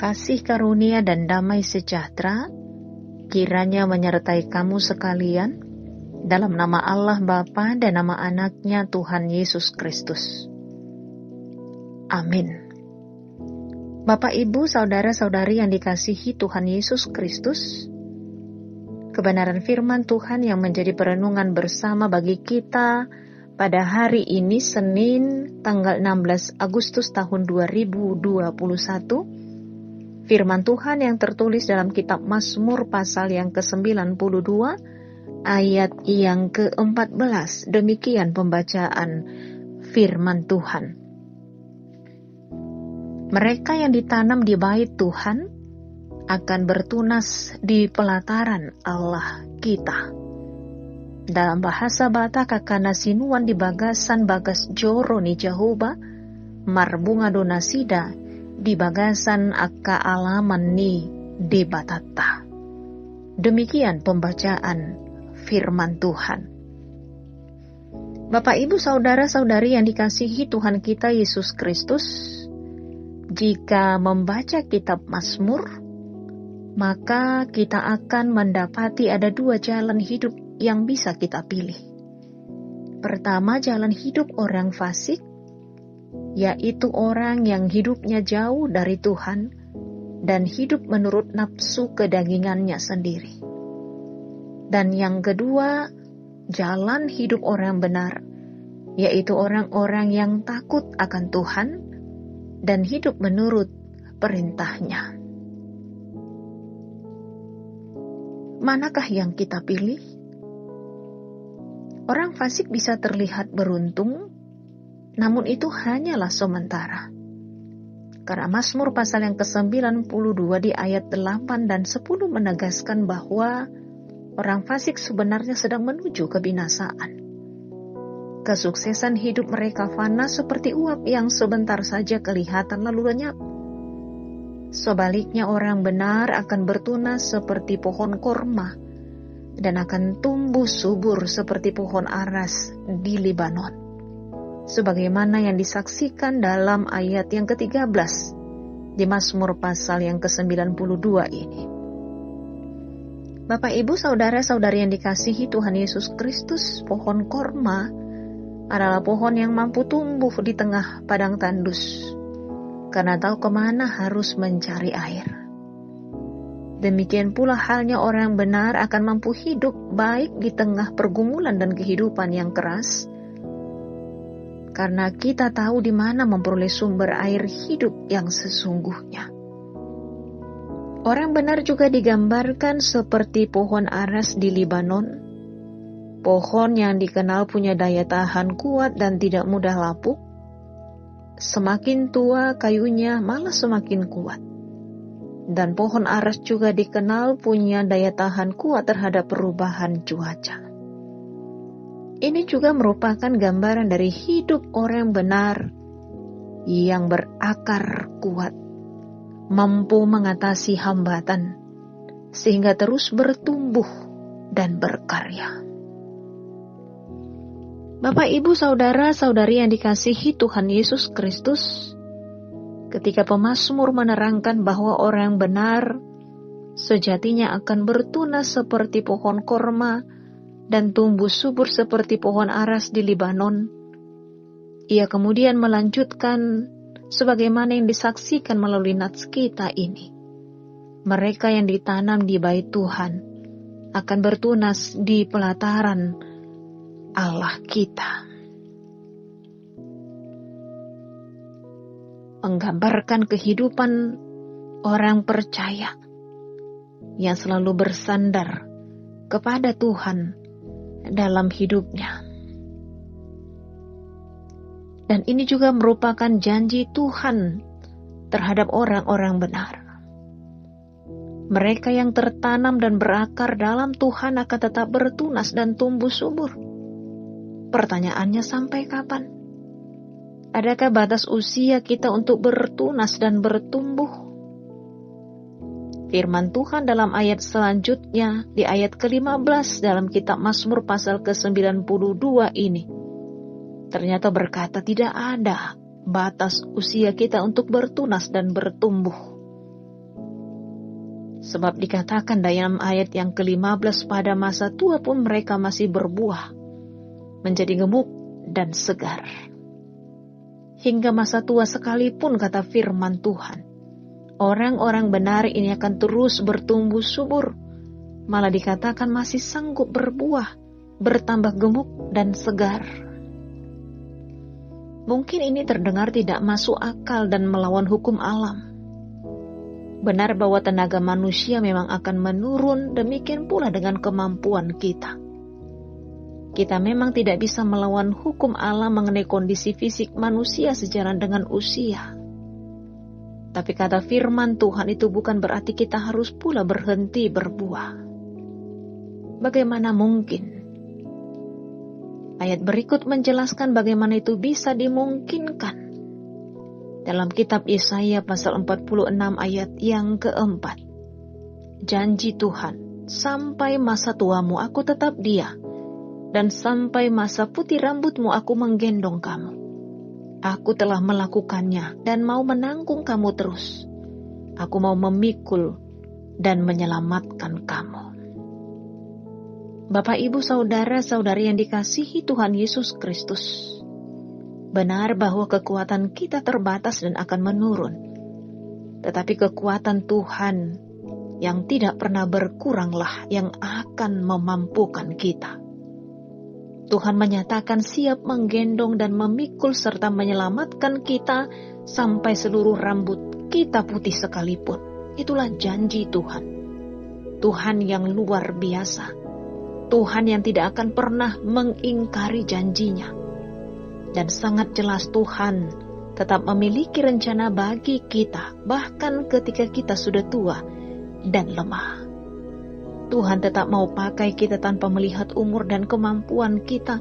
Kasih karunia dan damai sejahtera kiranya menyertai kamu sekalian dalam nama Allah Bapa dan nama anaknya Tuhan Yesus Kristus. Amin. Bapak, Ibu, Saudara-saudari yang dikasihi Tuhan Yesus Kristus, kebenaran firman Tuhan yang menjadi perenungan bersama bagi kita pada hari ini Senin tanggal 16 Agustus tahun 2021, firman Tuhan yang tertulis dalam kitab Mazmur pasal yang ke-92 ayat yang ke-14. Demikian pembacaan firman Tuhan. Mereka yang ditanam di bait Tuhan akan bertunas di pelataran Allah kita. Dalam bahasa Batak kakana sinuan di bagasan bagas joro ni Jahoba, marbunga donasida di bagasan akka alaman ni di batata. Demikian pembacaan firman Tuhan. Bapak, Ibu, Saudara-saudari yang dikasihi Tuhan kita Yesus Kristus, jika membaca kitab Mazmur, maka kita akan mendapati ada dua jalan hidup yang bisa kita pilih. Pertama, jalan hidup orang fasik, yaitu orang yang hidupnya jauh dari Tuhan dan hidup menurut nafsu kedagingannya sendiri. Dan yang kedua, jalan hidup orang benar, yaitu orang-orang yang takut akan Tuhan dan hidup menurut perintahnya. Manakah yang kita pilih? Orang fasik bisa terlihat beruntung, namun itu hanyalah sementara. Karena Mazmur pasal yang ke-92 di ayat 8 dan 10 menegaskan bahwa orang fasik sebenarnya sedang menuju kebinasaan. Kesuksesan hidup mereka fana seperti uap yang sebentar saja kelihatan lalu lenyap. Sebaliknya orang benar akan bertunas seperti pohon korma dan akan tumbuh subur seperti pohon aras di Libanon. Sebagaimana yang disaksikan dalam ayat yang ke-13 di Mazmur pasal yang ke-92 ini. Bapak, Ibu, Saudara-saudari yang dikasihi Tuhan Yesus Kristus, pohon korma adalah pohon yang mampu tumbuh di tengah padang tandus, karena tahu kemana harus mencari air. Demikian pula halnya orang benar akan mampu hidup baik di tengah pergumulan dan kehidupan yang keras, karena kita tahu di mana memperoleh sumber air hidup yang sesungguhnya. Orang benar juga digambarkan seperti pohon aras di Libanon, pohon yang dikenal punya daya tahan kuat dan tidak mudah lapuk. Semakin tua kayunya malah semakin kuat. Dan pohon aras juga dikenal punya daya tahan kuat terhadap perubahan cuaca. Ini juga merupakan gambaran dari hidup orang benar yang berakar kuat, mampu mengatasi hambatan, sehingga terus bertumbuh dan berkarya. Bapak, Ibu, Saudara-saudari yang dikasihi Tuhan Yesus Kristus, ketika pemazmur menerangkan bahwa orang benar sejatinya akan bertunas seperti pohon korma dan tumbuh subur seperti pohon aras di Libanon, ia kemudian melanjutkan sebagaimana yang disaksikan melalui nats kita ini. Mereka yang ditanam di bait Tuhan akan bertunas di pelataran Allah kita. Menggambarkan kehidupan orang percaya yang selalu bersandar kepada Tuhan dalam hidupnya. Dan ini juga merupakan janji Tuhan terhadap orang-orang benar. Mereka yang tertanam dan berakar dalam Tuhan akan tetap bertunas dan tumbuh subur. Pertanyaannya, sampai kapan? Adakah batas usia kita untuk bertunas dan bertumbuh? Firman Tuhan dalam ayat selanjutnya, di ayat ke-15 dalam kitab Mazmur pasal ke-92 ini, ternyata berkata tidak ada batas usia kita untuk bertunas dan bertumbuh. Sebab dikatakan dalam ayat yang ke-15, pada masa tua pun mereka masih berbuah, menjadi gemuk dan segar. Hingga masa tua sekalipun, kata firman Tuhan, orang-orang benar ini akan terus bertumbuh subur. Malah dikatakan masih sanggup berbuah, bertambah gemuk dan segar. Mungkin ini terdengar tidak masuk akal dan melawan hukum alam. Benar bahwa tenaga manusia memang akan menurun, demikian pula dengan kemampuan kita. Kita memang tidak bisa melawan hukum alam mengenai kondisi fisik manusia sejalan dengan usia. Tapi kata firman Tuhan itu bukan berarti kita harus pula berhenti berbuah. Bagaimana mungkin? Ayat berikut menjelaskan bagaimana itu bisa dimungkinkan. Dalam kitab Yesaya pasal 46 ayat yang keempat. Janji Tuhan, sampai masa tuamu aku tetap dia, dan sampai masa putih rambutmu aku menggendong kamu. Aku telah melakukannya dan mau menanggung kamu terus. Aku mau memikul dan menyelamatkan kamu. Bapak, Ibu, Saudara-saudari yang dikasihi Tuhan Yesus Kristus, benar bahwa kekuatan kita terbatas dan akan menurun. Tetapi kekuatan Tuhan yang tidak pernah berkuranglah yang akan memampukan kita. Tuhan menyatakan siap menggendong dan memikul serta menyelamatkan kita sampai seluruh rambut kita putih sekalipun. Itulah janji Tuhan. Tuhan yang luar biasa. Tuhan yang tidak akan pernah mengingkari janjinya. Dan sangat jelas Tuhan tetap memiliki rencana bagi kita, bahkan ketika kita sudah tua dan lemah. Tuhan tetap mau pakai kita tanpa melihat umur dan kemampuan kita,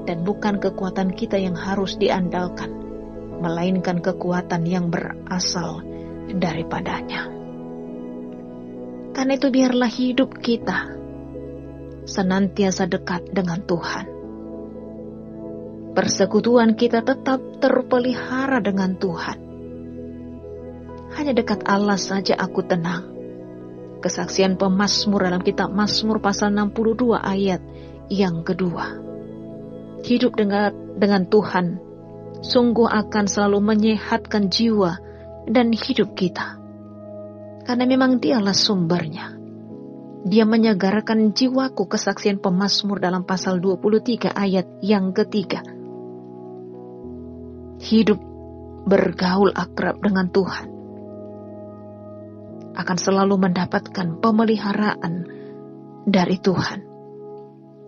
dan bukan kekuatan kita yang harus diandalkan, melainkan kekuatan yang berasal daripadanya. Karena itu biarlah hidup kita senantiasa dekat dengan Tuhan. Persekutuan kita tetap terpelihara dengan Tuhan. Hanya dekat Allah saja aku tenang. Kesaksian pemazmur dalam kitab Mazmur pasal 62 ayat yang kedua. Hidup dengan Tuhan sungguh akan selalu menyehatkan jiwa dan hidup kita. Karena memang Dialah sumbernya. Dia menyegarkan jiwaku, kesaksian pemazmur dalam pasal 23 ayat yang ketiga. Hidup bergaul akrab dengan Tuhan akan selalu mendapatkan pemeliharaan dari Tuhan.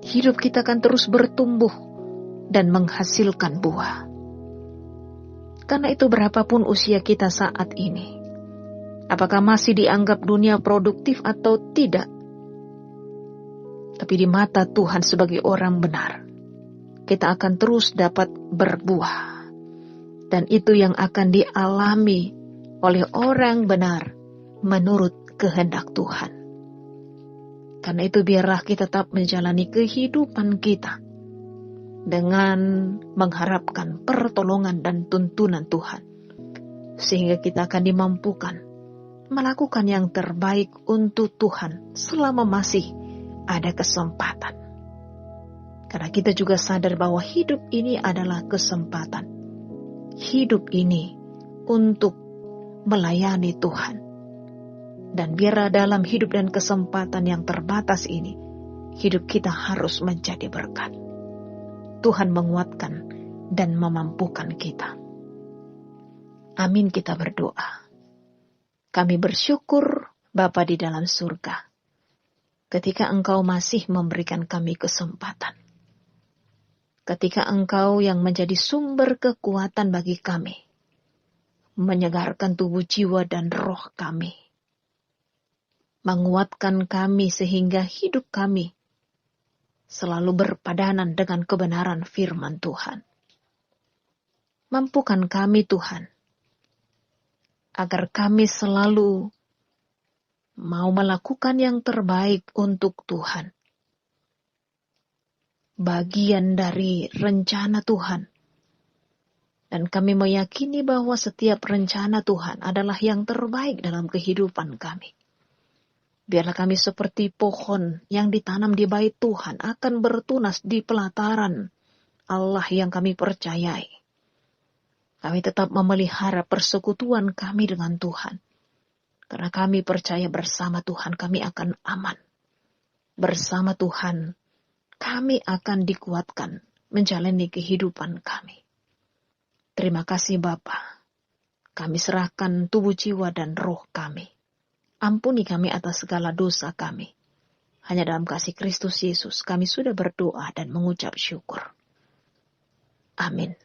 Hidup kita akan terus bertumbuh dan menghasilkan buah. Karena itu berapapun usia kita saat ini, apakah masih dianggap dunia produktif atau tidak, tapi di mata Tuhan sebagai orang benar, kita akan terus dapat berbuah. Dan itu yang akan dialami oleh orang benar menurut kehendak Tuhan. Karena itu biarlah kita tetap menjalani kehidupan kita dengan mengharapkan pertolongan dan tuntunan Tuhan. Sehingga kita akan dimampukan melakukan yang terbaik untuk Tuhan selama masih ada kesempatan. Karena kita juga sadar bahwa hidup ini adalah kesempatan. Hidup ini untuk melayani Tuhan. Dan biarlah dalam hidup dan kesempatan yang terbatas ini, hidup kita harus menjadi berkat. Tuhan menguatkan dan memampukan kita. Amin, kita berdoa. Kami bersyukur Bapa di dalam surga, ketika Engkau masih memberikan kami kesempatan. Ketika Engkau yang menjadi sumber kekuatan bagi kami, menyegarkan tubuh jiwa dan roh kami, menguatkan kami sehingga hidup kami selalu berpadanan dengan kebenaran firman Tuhan. Mampukan kami Tuhan, agar kami selalu mau melakukan yang terbaik untuk Tuhan. Bagian dari rencana Tuhan. Dan kami meyakini bahwa setiap rencana Tuhan adalah yang terbaik dalam kehidupan kami. Biarlah kami seperti pohon yang ditanam di bait Tuhan, akan bertunas di pelataran Allah yang kami percayai. Kami tetap memelihara persekutuan kami dengan Tuhan. Karena kami percaya bersama Tuhan kami akan aman. Bersama Tuhan kami akan dikuatkan menjalani kehidupan kami. Terima kasih Bapa. Kami serahkan tubuh, jiwa, dan roh kami. Ampuni kami atas segala dosa kami. Hanya dalam kasih Kristus Yesus kami sudah berdoa dan mengucap syukur. Amin.